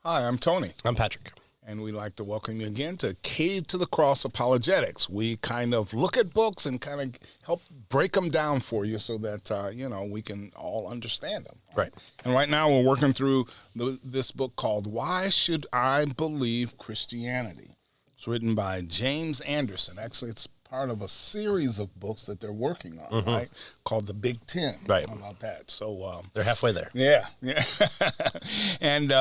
Hi, I'm Tony. I'm Patrick. And we'd like to welcome you again to Cave to the Cross Apologetics. We kind of look at books and kind of help break them down for you so that, we can all understand them. Right. And right now we're working through this book called Why Should I Believe Christianity? It's written by James Anderson. Actually, it's part of a series of books that they're working on, right? Called the Big Ten. Right. How about that? So they're halfway there. Yeah. And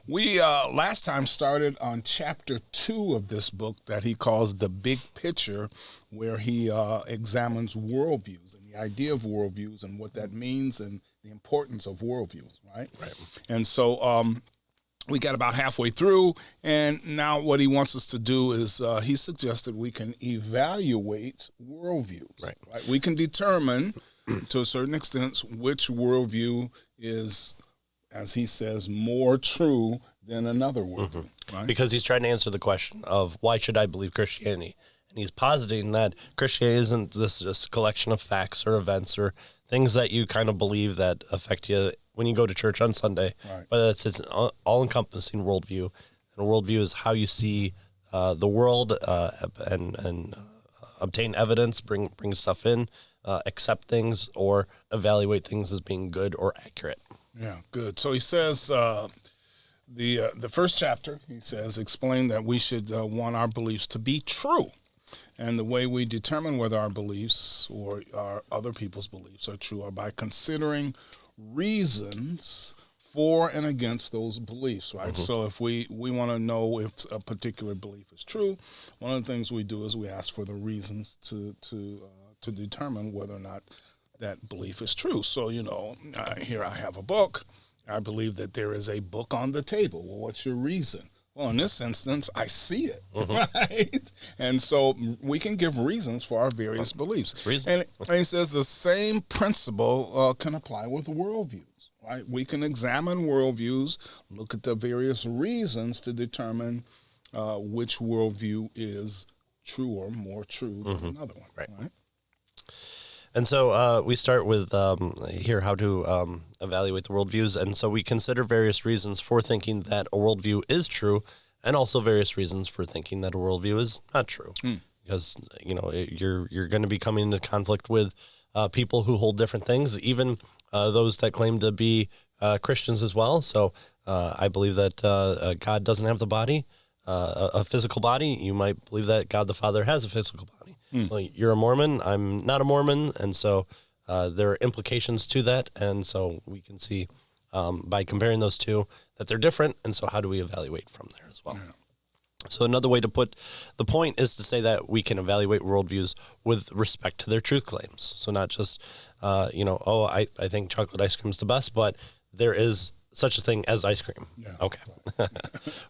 we last time started on chapter 2 of this book that he calls The Big Picture, where he examines worldviews and the idea of worldviews and what that means and the importance of worldviews, right? Right. And so we got about halfway through, and now what he wants us to do is he suggested we can evaluate worldviews. Right. We can determine, to a certain extent, which worldview is, as he says, more true than another worldview. Right? Because he's trying to answer the question of why should I believe Christianity? And he's positing that Christianity isn't this just collection of facts or events or things that you kind of believe that affect you when you go to church on Sunday, Right. but it's an all-encompassing worldview. And a worldview is how you see the world and obtain evidence, bring stuff in, accept things, or evaluate things as being good or accurate. Yeah, good. So he says, the first chapter, he says, explain that we should want our beliefs to be true. And the way we determine whether our beliefs or our other people's beliefs are true are by considering reasons for and against those beliefs, right? So if we want to know if a particular belief is true, one of the things we do is we ask for the reasons to determine whether or not that belief is true. So, here I have a book. I believe that there is a book on the table. Well, what's your reason? Well, in this instance, I see it, right? And so we can give reasons for our various beliefs. And he says the same principle can apply with worldviews, right? We can examine worldviews, look at the various reasons to determine which worldview is true or more true than another one, right? And so we start with here how to evaluate the worldviews. And so we consider various reasons for thinking that a worldview is true and also various reasons for thinking that a worldview is not true. Because, you're going to be coming into conflict with people who hold different things, even those that claim to be Christians as well. So I believe that God doesn't have the body, a physical body. You might believe that God the Father has a physical body. Well, you're a Mormon. I'm not a Mormon. And so there are implications to that. And so we can see by comparing those two that they're different. And so how do we evaluate from there as well? So another way to put the point is to say that we can evaluate worldviews with respect to their truth claims. So not just, I think chocolate ice cream is the best, but there is such a thing as ice cream. Yeah. Okay.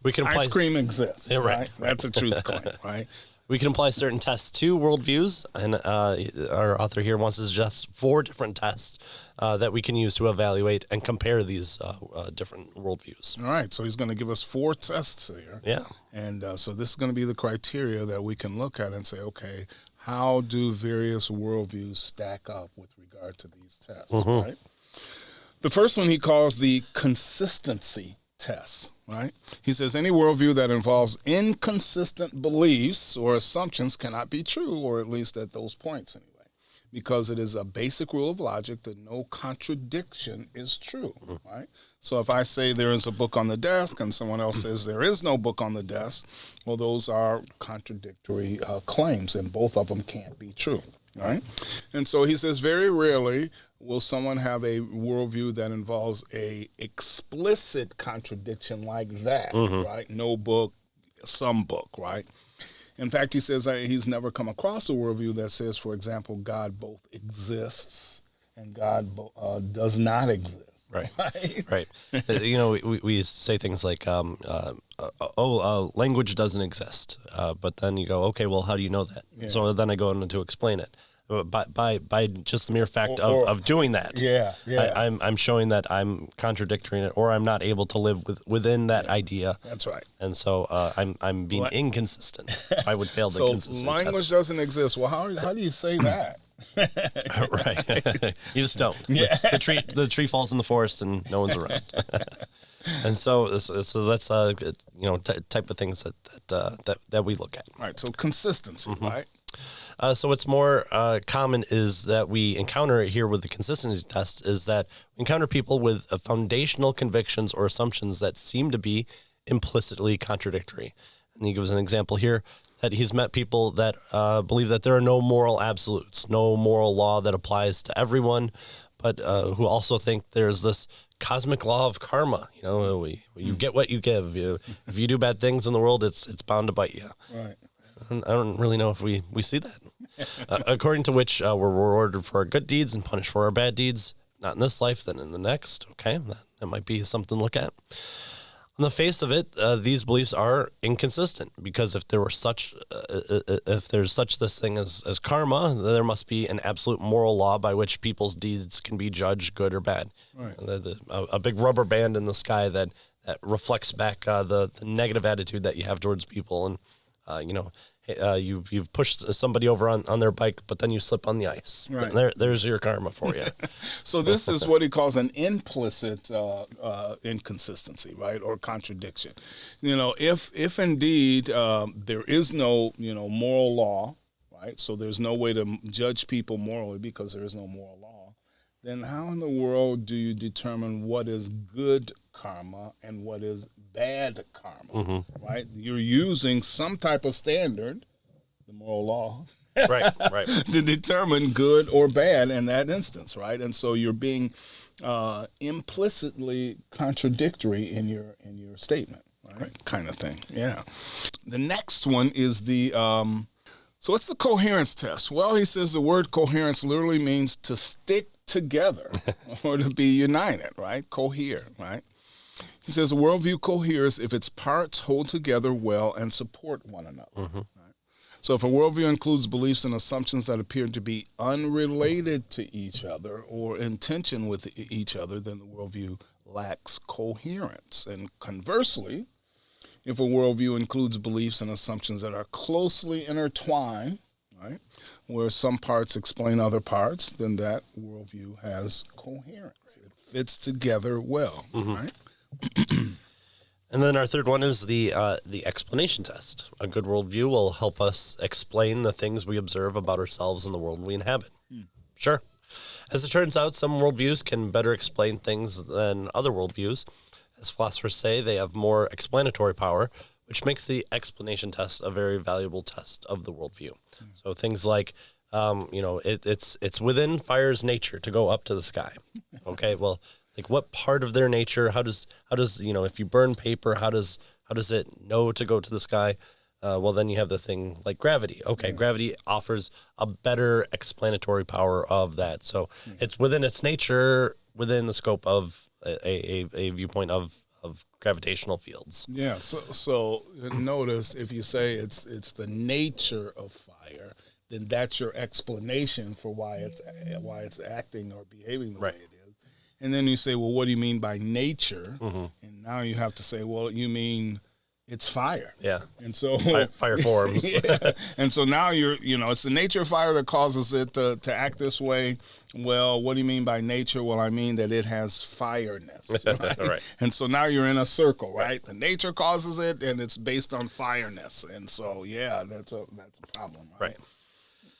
We can apply Ice cream exists, Yeah, right. right? That's a truth claim, right? We can apply certain tests to worldviews, and our author here wants to suggest 4 different tests that we can use to evaluate and compare these different worldviews. All right, so he's going to give us 4 tests here. Yeah. And so this is going to be the criteria that we can look at and say, okay, how do various worldviews stack up with regard to these tests, right? The first one he calls the consistency test, right? He says any worldview that involves inconsistent beliefs or assumptions cannot be true, or at least at those points anyway, because it is a basic rule of logic that no contradiction is true, right? So if I say there is a book on the desk and someone else says there is no book on the desk, well, those are contradictory claims, and both of them can't be true, right? And so he says very rarely will someone have a worldview that involves a explicit contradiction like that, right? No book, some book, right? In fact, he says he's never come across a worldview that says, for example, God both exists and God does not exist. Right. We say things like, language doesn't exist. But then you go, okay, well, how do you know that? Yeah. So then I go in to explain it. By just the mere fact of doing that. I'm showing that I'm contradicting it, or I'm not able to live within that idea. That's right. And so I'm being inconsistent. So I would fail the consistency test. So language doesn't exist. Well, how do you say that? Right. You just don't. Yeah. The tree falls in the forest and no one's around. And so that's type of things that we look at. All right. So consistency, right? So what's more common is that we encounter here with the consistency test is that we encounter people with foundational convictions or assumptions that seem to be implicitly contradictory. And he gives an example here that he's met people that believe that there are no moral absolutes, no moral law that applies to everyone, but who also think there's this cosmic law of karma. You get what you give. If you do bad things in the world, it's bound to bite you. Right. I don't really know if we see that. According to which we're rewarded for our good deeds and punished for our bad deeds, not in this life, then in the next. Okay, that might be something to look at. On the face of it, these beliefs are inconsistent because if there's such this thing as karma, there must be an absolute moral law by which people's deeds can be judged good or bad. Right. A big rubber band in the sky that reflects back the negative attitude that you have towards people, and you've pushed somebody over on their bike, but then you slip on the ice. Right. There's your karma for you. So this is what he calls an implicit inconsistency, right, or contradiction. If indeed there is no moral law, right, so there's no way to judge people morally because there is no moral law, then how in the world do you determine what is good karma and what is bad karma, right? You're using some type of standard, the moral law, right, to determine good or bad in that instance, right? And so you're being implicitly contradictory in your statement, right? Kind of thing, yeah. The next one is the so what's the coherence test? Well, he says the word coherence literally means to stick together or to be united, right? Cohere, right? He says a worldview coheres if its parts hold together well and support one another. Right? So if a worldview includes beliefs and assumptions that appear to be unrelated to each other or in tension with each other, then the worldview lacks coherence. And conversely, if a worldview includes beliefs and assumptions that are closely intertwined, right, where some parts explain other parts, then that worldview has coherence. It fits together well, right? And then our third one is the explanation test. A good worldview will help us explain the things we observe about ourselves and the world we inhabit. Sure. As it turns out, some worldviews can better explain things than other worldviews. As philosophers say, they have more explanatory power, which makes the explanation test a very valuable test of the worldview. So things like, it's within fire's nature to go up to the sky. Okay, well, like what part of their nature? How does if you burn paper, how does it know to go to the sky? Well, then you have the thing like gravity. Okay, gravity offers a better explanatory power of that. So it's within its nature, within the scope of a viewpoint of gravitational fields. Yeah. So notice if you say it's the nature of fire, then that's your explanation for why it's acting or behaving the way it is. And then you say, well, what do you mean by nature? And now you have to say, well, you mean it's fire. Yeah. And so fire forms. Yeah. And so now it's the nature of fire that causes it to act this way. Well, what do you mean by nature? Well, I mean that it has fireness. Right? Right. And so now you're in a circle, right? The nature causes it and it's based on fireness. And so, yeah, that's a problem. Right.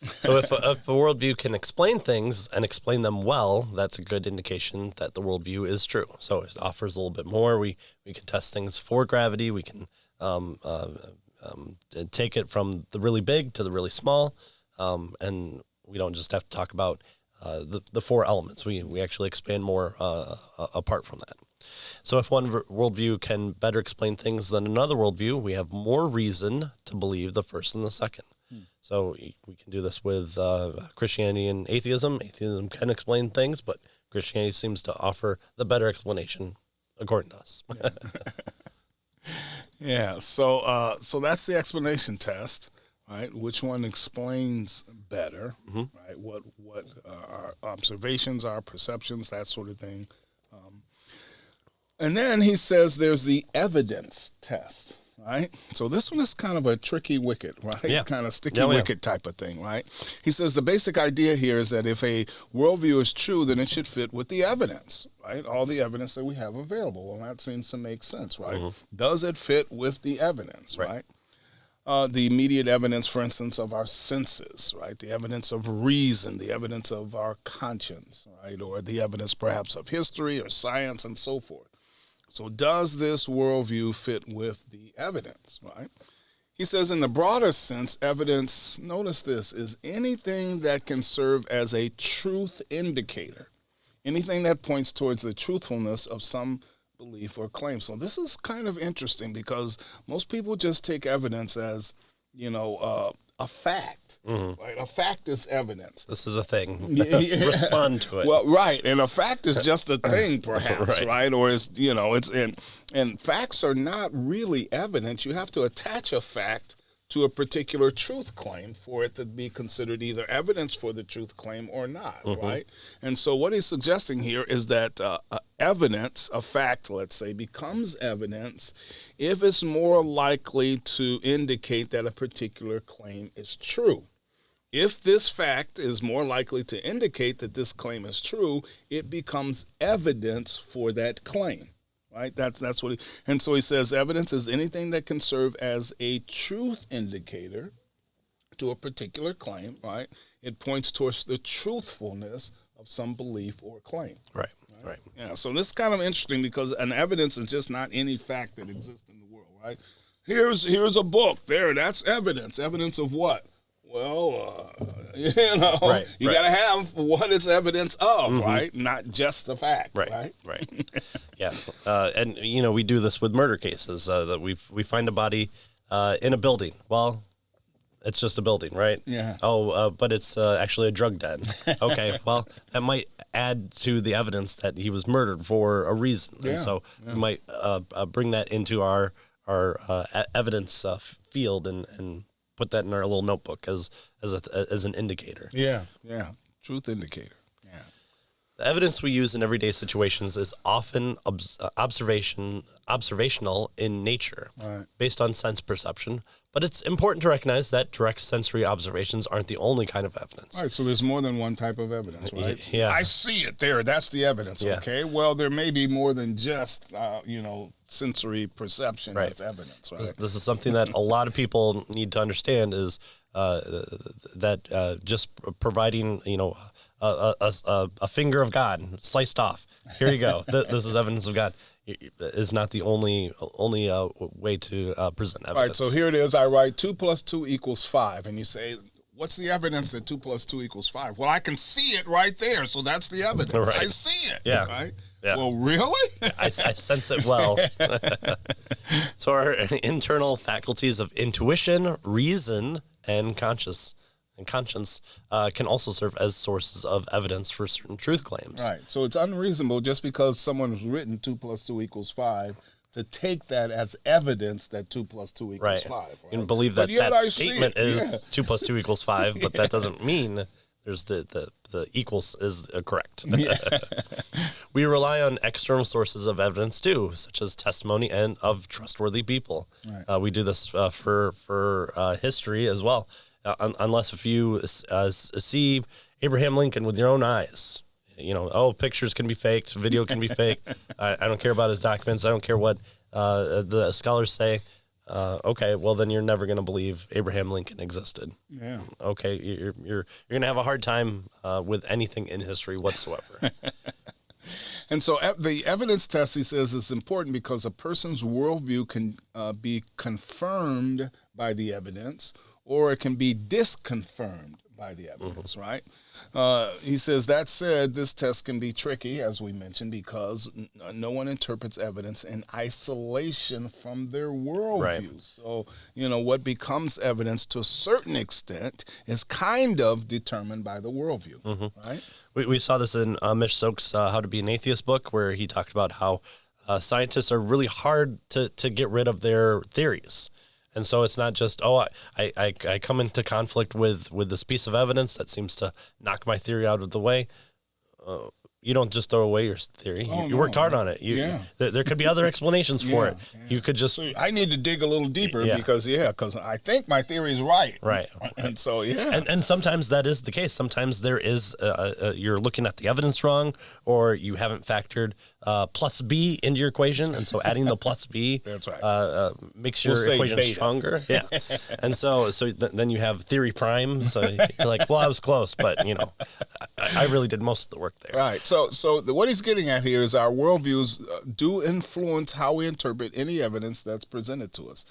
So if a worldview can explain things and explain them well, that's a good indication that the worldview is true. So it offers a little bit more. We can test things for gravity. We can take it from the really big to the really small, and we don't just have to talk about the four elements. We actually expand more apart from that. So if one worldview can better explain things than another worldview, we have more reason to believe the first and the second. So we can do this with Christianity and atheism. Atheism can explain things, but Christianity seems to offer the better explanation, according to us. Yeah. So that's the explanation test, right? Which one explains better, right? What our observations, our perceptions, that sort of thing. And then he says there's the evidence test. right? So this one is kind of a tricky wicket, right? Yeah. Kind of sticky Yeah, yeah. wicket type of thing, right? He says the basic idea here is that if a worldview is true, then it should fit with the evidence, right? All the evidence that we have available. Well, that seems to make sense, right? Does it fit with the evidence, right? The immediate evidence, for instance, of our senses, right? The evidence of reason, the evidence of our conscience, right? Or the evidence perhaps of history or science and so forth. So does this worldview fit with the evidence, right? He says in the broader sense, evidence, notice this, is anything that can serve as a truth indicator, anything that points towards the truthfulness of some belief or claim. So this is kind of interesting because most people just take evidence as, a fact. Right? A fact is evidence. This is a thing. Yeah. Respond to it. Well, right, and a fact is just a thing, perhaps, Right. right? Or it's and facts are not really evidence. You have to attach a fact to a particular truth claim for it to be considered either evidence for the truth claim or not, right? And so what he's suggesting here is that evidence, a fact, let's say, becomes evidence if it's more likely to indicate that a particular claim is true. If this fact is more likely to indicate that this claim is true, it becomes evidence for that claim. Right? That's what and so he says evidence is anything that can serve as a truth indicator to a particular claim, right? It points towards the truthfulness of some belief or claim. Right. Yeah, so this is kind of interesting because an evidence is just not any fact that exists in the world, right? Here's a book. There, that's evidence. Evidence of what? Well, you got to have what it's evidence of, right? Not just the fact, right? Yeah. And, we do this with murder cases that we find a body in a building. Well, it's just a building, right? Yeah. Oh, but it's actually a drug den. Okay. Well, that might add to the evidence that he was murdered for a reason. Yeah. And so we might bring that into our evidence field and put that in our little notebook as an indicator. Yeah. Truth indicator. Yeah. The evidence we use in everyday situations is often observational in nature, based on sense perception. But it's important to recognize that direct sensory observations aren't the only kind of evidence. All right, so there's more than one type of evidence, right? Yeah. I see it there. That's the evidence, okay? Well, there may be more than just, sensory perception as evidence, right? This is something that a lot of people need to understand is that just providing, a finger of God sliced off. Here you go. This is evidence of God. Is not the only way to present evidence. All right, so here it is. I write 2 + 2 = 5, and you say, what's the evidence that 2 + 2 = 5? Well, I can see it right there, so that's the evidence. Right. I see it. Yeah. Right? Yeah. Well, really? I sense it well. So our internal faculties of intuition, reason, and conscience can also serve as sources of evidence for certain truth claims. Right. So it's unreasonable just because someone has written 2 + 2 = 5 to take that as evidence that 2 + 2 = 5. Right. You can believe that statement is 2 + 2 = 5, but that doesn't mean there's the equals is correct. Yeah. We rely on external sources of evidence too, such as testimony and of trustworthy people. Right. We do this for history as well. Unless if you see Abraham Lincoln with your own eyes, pictures can be faked, video can be faked. I don't care about his documents. I don't care what the scholars say. Okay, well then you're never going to believe Abraham Lincoln existed. Yeah. Okay, you're going to have a hard time with anything in history whatsoever. And so the evidence test, he says, is important because a person's worldview can be confirmed by the evidence, or it can be disconfirmed by the evidence, right? He says, that said, this test can be tricky, as we mentioned, because no one interprets evidence in isolation from their worldview. Right. So, what becomes evidence to a certain extent is kind of determined by the worldview, right? We saw this in Mish Soak's How to Be an Atheist book, where he talked about how scientists are really hard to get rid of their theories. And so it's not just, I come into conflict with this piece of evidence that seems to knock my theory out of the way. you don't just throw away your theory. You worked hard on it. There could be other explanations for it. Yeah. You could just. So I need to dig a little deeper because I think my theory is right. Right. And so, And sometimes that is the case. Sometimes there is, you're looking at the evidence wrong, or you haven't factored plus B into your equation. And so adding the plus B That's right. Makes your equation stronger. Yeah. And so then you have theory prime. So you're like, well, I was close, but I really did most of the work there. Right. So what he's getting at here is our worldviews do influence how we interpret any evidence that's presented to us.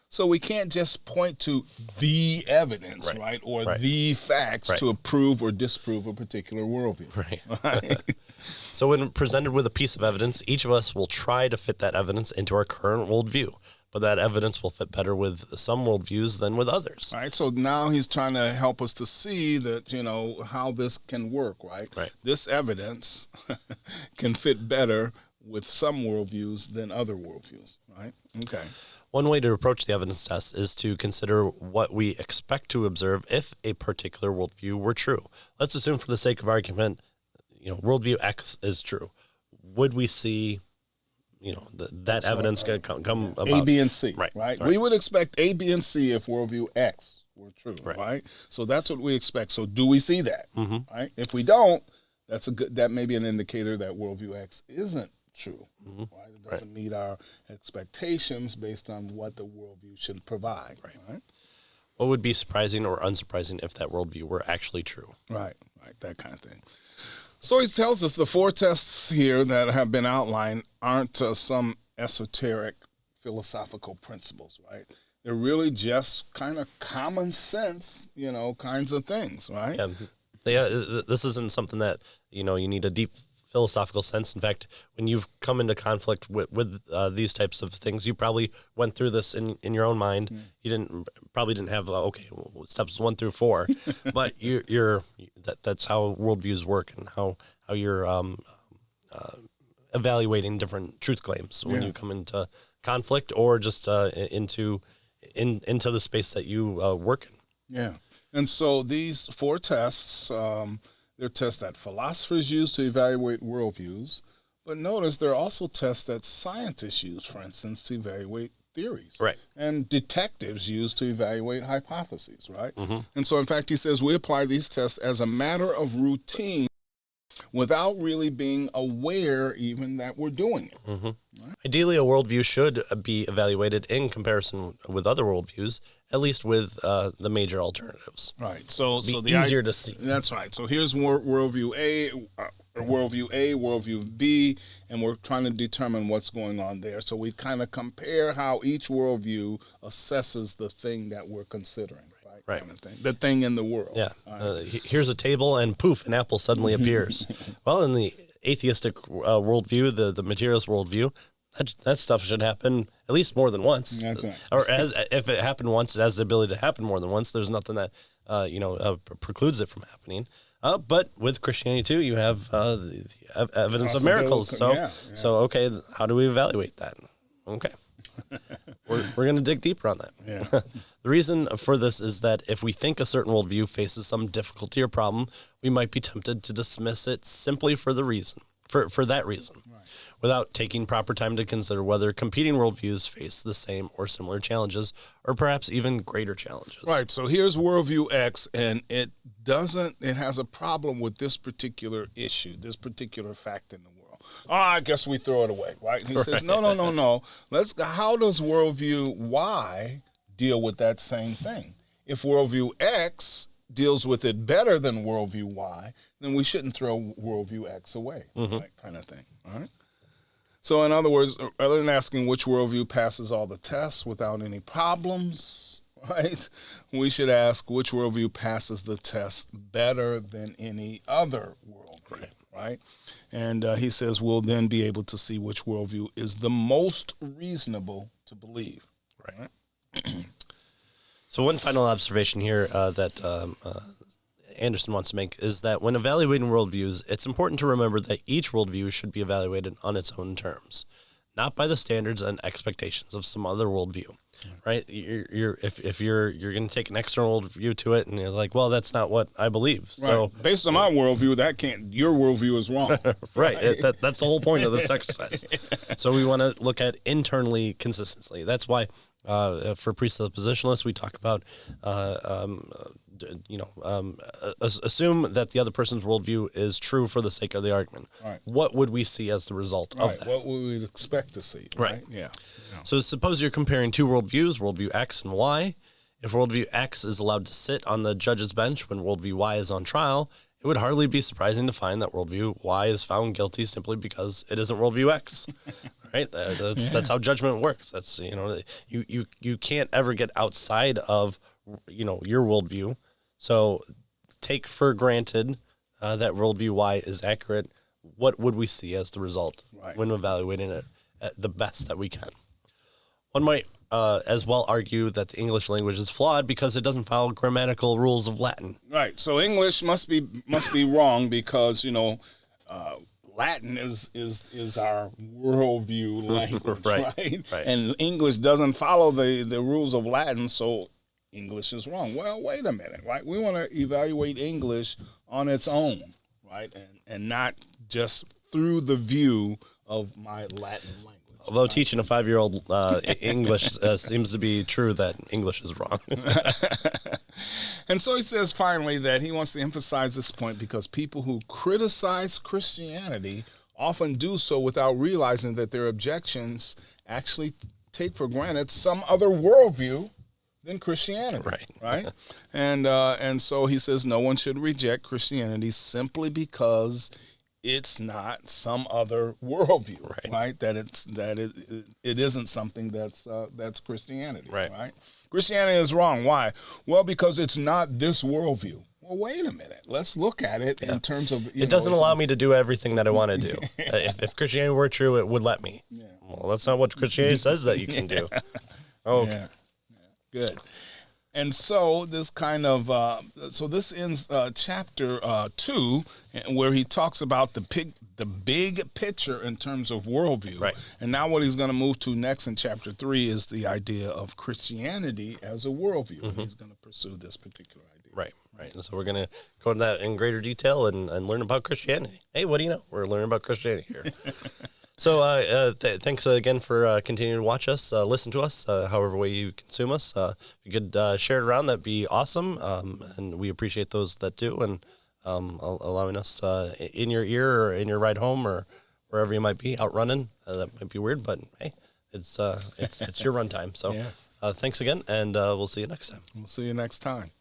So we can't just point to the evidence, right? Or the facts to approve or disprove a particular worldview. Right. So when presented with a piece of evidence, each of us will try to fit that evidence into our current worldview. But that evidence will fit better with some worldviews than with others. Right. So now he's trying to help us to see that, how this can work, right? Right. This evidence can fit better with some worldviews than other worldviews, right? Okay. One way to approach the evidence test is to consider what we expect to observe if a particular worldview were true. Let's assume for the sake of argument, worldview X is true. Would we see that evidence could come about? A, B, and C, right? We would expect A, B, and C if worldview X were true, right? So that's what we expect. So do we see that, right? If we don't, that may be an indicator that worldview X isn't true, right? It doesn't meet our expectations based on what the worldview should provide, right? What would be surprising or unsurprising if that worldview were actually true? Right, that kind of thing. So he tells us the 4 tests here that have been outlined aren't some esoteric philosophical principles, right? They're really just kind of common sense, kinds of things, right? Yeah, this isn't something that, you need a deep philosophical sense. In fact, when you've come into conflict with these types of things, you probably went through this in your own mind. You probably didn't have steps 1 through 4, but that's how worldviews work and how you're evaluating different truth claims when you come into conflict or just into the space that you work in. Yeah, and so these 4 tests. They're tests that philosophers use to evaluate worldviews, but notice there are also tests that scientists use, for instance, to evaluate theories. Right. And detectives use to evaluate hypotheses, right? And so, in fact, he says we apply these tests as a matter of routine without really being aware even that we're doing it. Right? Ideally, a worldview should be evaluated in comparison with other worldviews, at least with the major alternatives. Right. So easier to see. That's right. So here's worldview A, worldview B, and we're trying to determine what's going on there. So we kind of compare how each worldview assesses the thing that we're considering. Right. Kind of thing. The thing in the world. Yeah. Here's a table, and poof, an apple suddenly appears. Well, in the atheistic worldview, the materialist worldview, that stuff should happen at least more than once. That's right. Or if it happened once, it has the ability to happen more than once. There's nothing that precludes it from happening. But with Christianity too, you have the evidence of miracles. So okay, how do we evaluate that? Okay. We're going to dig deeper on that. Yeah. The reason for this is that if we think a certain worldview faces some difficulty or problem, we might be tempted to dismiss it simply for that reason, without taking proper time to consider whether competing worldviews face the same or similar challenges, or perhaps even greater challenges. Right. So here's worldview X, and it has a problem with this particular issue, this particular fact in the world. I guess we throw it away, right? He says, no. How does worldview Y deal with that same thing? If worldview X deals with it better than worldview Y, then we shouldn't throw worldview X away, right? Kind of thing, all right? So in other words, rather than asking which worldview passes all the tests without any problems, right, we should ask which worldview passes the test better than any other worldview, right? And he says we'll then be able to see which worldview is the most reasonable to believe. Right. So one final observation here that Anderson wants to make is that when evaluating worldviews, it's important to remember that each worldview should be evaluated on its own terms, not by the standards and expectations of some other worldview. right? If you're going to take an external view to it, and you're like, well, that's not what I believe. Right. So based on my worldview, your worldview is wrong. right. That's the whole point of this exercise. So we want to look at internally consistency. That's why for presuppositionalists, we talk about, assume that the other person's worldview is true for the sake of the argument. Right. What would we see as the result of that? What would we expect to see? Right. Yeah. So suppose you're comparing two worldviews, worldview X and Y. If worldview X is allowed to sit on the judge's bench when worldview Y is on trial, it would hardly be surprising to find that worldview Y is found guilty simply because it isn't worldview X. Right? That's how judgment works. That's, you can't ever get outside of, your worldview. So take for granted that worldview Y is accurate. What would we see as the result when evaluating it at the best that we can? One might as well argue that the English language is flawed because it doesn't follow grammatical rules of Latin. Right. So English must be wrong because Latin is our worldview language, right? And English doesn't follow the rules of Latin, so English is wrong. Well, wait a minute, right? We want to evaluate English on its own, right? And not just through the view of my Latin language. Although teaching a 5-year-old English seems to be true that English is wrong. And so he says finally that he wants to emphasize this point because people who criticize Christianity often do so without realizing that their objections actually take for granted some other worldview than Christianity. Right? And so he says no one should reject Christianity simply because it's not some other worldview, right? That it isn't something that's Christianity, right? Christianity is wrong. Why? Well, because it's not this worldview. Well, wait a minute. Let's look at it in terms of it doesn't allow me to do everything that I want to do. If Christianity were true, it would let me. Yeah. Well, that's not what Christianity says that you can do. Okay. Yeah. Good. And so this kind of this ends chapter 2, where he talks about the big picture in terms of worldview. Right. And now what he's going to move to next in chapter 3 is the idea of Christianity as a worldview. And he's going to pursue this particular idea. Right. And so we're going to go into that in greater detail and learn about Christianity. Hey, what do you know? We're learning about Christianity here. So thanks again for continuing to watch us, listen to us, however way you consume us. If you could share it around, that'd be awesome. And we appreciate those that do, and allowing us in your ear or in your ride home or wherever you might be out running. That might be weird, but hey, it's your run time. So thanks again, and we'll see you next time. We'll see you next time.